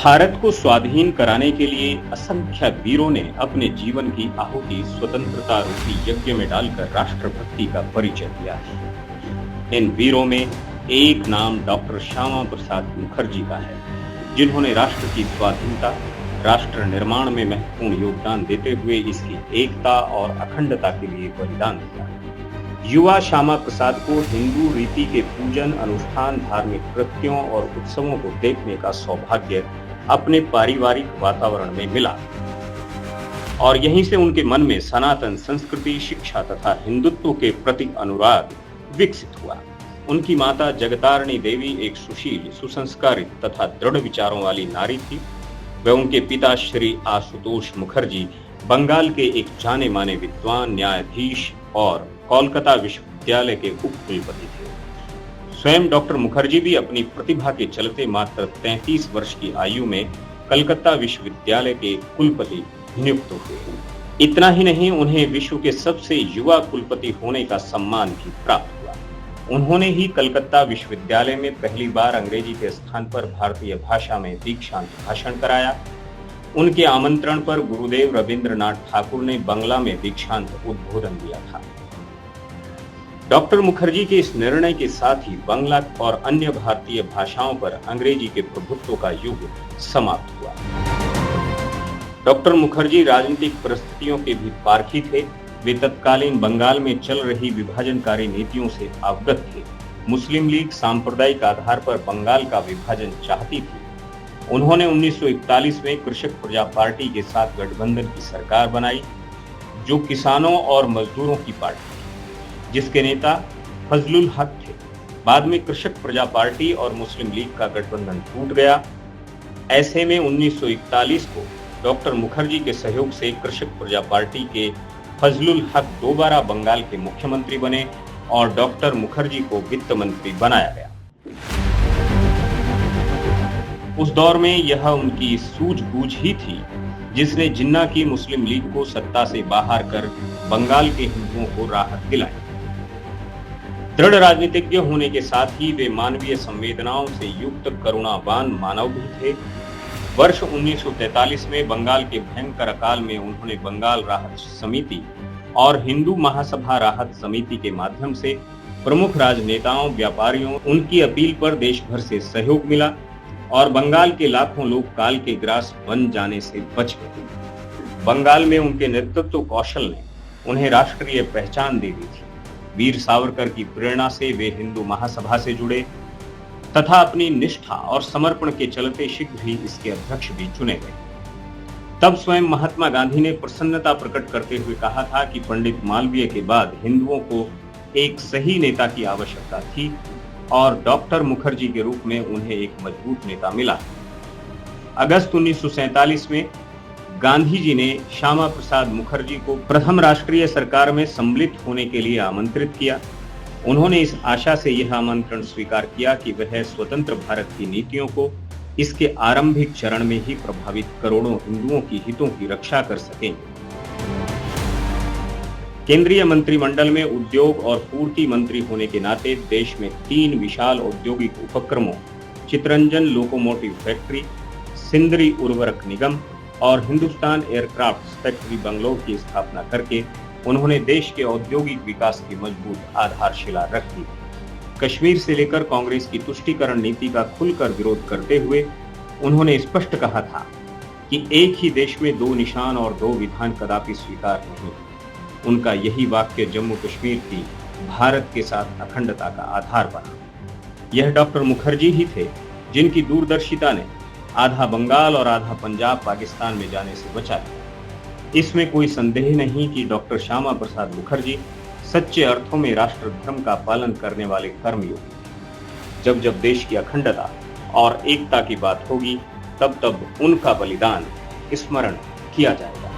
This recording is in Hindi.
भारत को स्वाधीन कराने के लिए असंख्य वीरों ने अपने जीवन की आहुति स्वतंत्रता रूपी यज्ञ में डालकर राष्ट्रभक्ति का परिचय दिया है। इन वीरों में एक नाम डॉक्टर श्यामा प्रसाद मुखर्जी का है, जिन्होंने राष्ट्र की स्वाधीनता, राष्ट्र निर्माण में महत्वपूर्ण योगदान देते हुए इसकी एकता और अखंडता के लिए बलिदान दिया। युवा श्यामा प्रसाद को हिंदू रीति के पूजन, अनुष्ठान, धार्मिक कृत्यों और उत्सवों को देखने का सौभाग्य अपने पारिवारिक वातावरण में मिला और यहीं से उनके मन में सनातन संस्कृति, शिक्षा तथा हिंदुत्व के प्रति अनुराग विकसित हुआ। उनकी माता जगतारणी देवी एक सुशील, सुसंस्कारित तथा दृढ़ विचारों वाली नारी थी। वे उनके पिता श्री आशुतोष मुखर्जी बंगाल के एक जाने माने विद्वान, न्यायाधीश और कोलकाता विश्वविद्यालय के उप कुलपति थे। स्वयं डॉक्टर मुखर्जी भी अपनी प्रतिभा के चलते मात्र 33 वर्ष की आयु में कलकत्ता विश्वविद्यालय के कुलपति नियुक्त हुए। इतना ही नहीं, उन्हें विश्व के सबसे युवा कुलपति होने का सम्मान भी प्राप्त हुआ। उन्होंने ही कलकत्ता विश्वविद्यालय में पहली बार अंग्रेजी के स्थान पर भारतीय भाषा में दीक्षांत भाषण कराया। उनके आमंत्रण पर गुरुदेव रविंद्रनाथ ठाकुर ने बंगला में दीक्षांत उद्बोधन दिया था। डॉक्टर मुखर्जी के इस निर्णय के साथ ही बंगला और अन्य भारतीय भाषाओं पर अंग्रेजी के प्रभुत्व का युग समाप्त हुआ। डॉक्टर मुखर्जी राजनीतिक परिस्थितियों के भी पारखी थे। वे तत्कालीन बंगाल में चल रही विभाजनकारी नीतियों से अवगत थे। मुस्लिम लीग सांप्रदायिक आधार पर बंगाल का विभाजन चाहती थी। उन्होंने 1941 में कृषक प्रजा पार्टी के साथ गठबंधन की सरकार बनाई, जो किसानों और मजदूरों की पार्टी, जिसके नेता फजलुल हक थे। बाद में कृषक प्रजा पार्टी और मुस्लिम लीग का गठबंधन टूट गया। ऐसे में 1941 को डॉक्टर मुखर्जी के सहयोग से कृषक प्रजा पार्टी के फजलुल हक दोबारा बंगाल के मुख्यमंत्री बने और डॉक्टर मुखर्जी को वित्त मंत्री बनाया गया। उस दौर में यह उनकी सूझबूझ ही थी जिसने जिन्ना की मुस्लिम लीग को सत्ता से बाहर कर बंगाल के हिंदुओं को राहत दिलाई। दृढ़ राजनीतिज्ञ होने के साथ ही वे मानवीय संवेदनाओं से युक्त करुणावान मानव भी थे। वर्ष 1943 में बंगाल के भयंकर अकाल में उन्होंने बंगाल राहत समिति और हिंदू महासभा राहत समिति के माध्यम से प्रमुख राजनेताओं, व्यापारियों, उनकी अपील पर देश भर से सहयोग मिला और बंगाल के लाखों लोग काल के ग्रास बन जाने से बच गए। बंगाल में उनके नेतृत्व कौशल ने उन्हें राष्ट्रीय पहचान दे दी थी। वीर सावरकर की प्रेरणा से वे हिंदू महासभा से जुड़े तथा अपनी निष्ठा और समर्पण के चलते शीघ्र ही इसके अध्यक्ष भी चुने गए। तब स्वयं महात्मा गांधी ने प्रसन्नता प्रकट करते हुए कहा था कि पंडित मालवीय के बाद हिंदुओं को एक सही नेता की आवश्यकता थी और डॉक्टर मुखर्जी के रूप में उन्हें एक मजबूत नेता मिला। अगस्त 1947 में गांधी जी ने श्यामा प्रसाद मुखर्जी को प्रथम राष्ट्रीय सरकार में सम्मिलित होने के लिए आमंत्रित किया। उन्होंने इस आशा से यह आमंत्रण स्वीकार किया कि वह स्वतंत्र भारत की नीतियों को इसके आरंभिक चरण में ही प्रभावित करोड़ों हिंदुओं की हितों की रक्षा कर सकेंगे। केंद्रीय मंत्रिमंडल में उद्योग और पूर्ति मंत्री होने के नाते देश में 3 विशाल औद्योगिक उपक्रमों, चितरंजन लोकोमोटिव फैक्ट्री, सिंदरी उर्वरक निगम और हिंदुस्तान एयरक्राफ्ट फैक्ट्री बंगलौर की स्थापना करके उन्होंने देश के औद्योगिक विकास की मजबूत आधारशिला रख दी। कश्मीर से लेकर कांग्रेस की तुष्टीकरण नीति का खुलकर विरोध करते हुए उन्होंने स्पष्ट कहा था कि एक ही देश में 2 निशान और 2 विधान कदापि स्वीकार नहीं। उनका यही वाक्य जम्मू कश्मीर की भारत के साथ अखंडता का आधार बना। यह डॉक्टर मुखर्जी ही थे जिनकी दूरदर्शिता ने आधा बंगाल और आधा पंजाब पाकिस्तान में जाने से बचा लिया। इसमें कोई संदेह नहीं कि डॉक्टर श्यामा प्रसाद मुखर्जी सच्चे अर्थों में राष्ट्र धर्म का पालन करने वाले कर्मयोगी। जब जब देश की अखंडता और एकता की बात होगी, तब तब उनका बलिदान स्मरण किया जाएगा।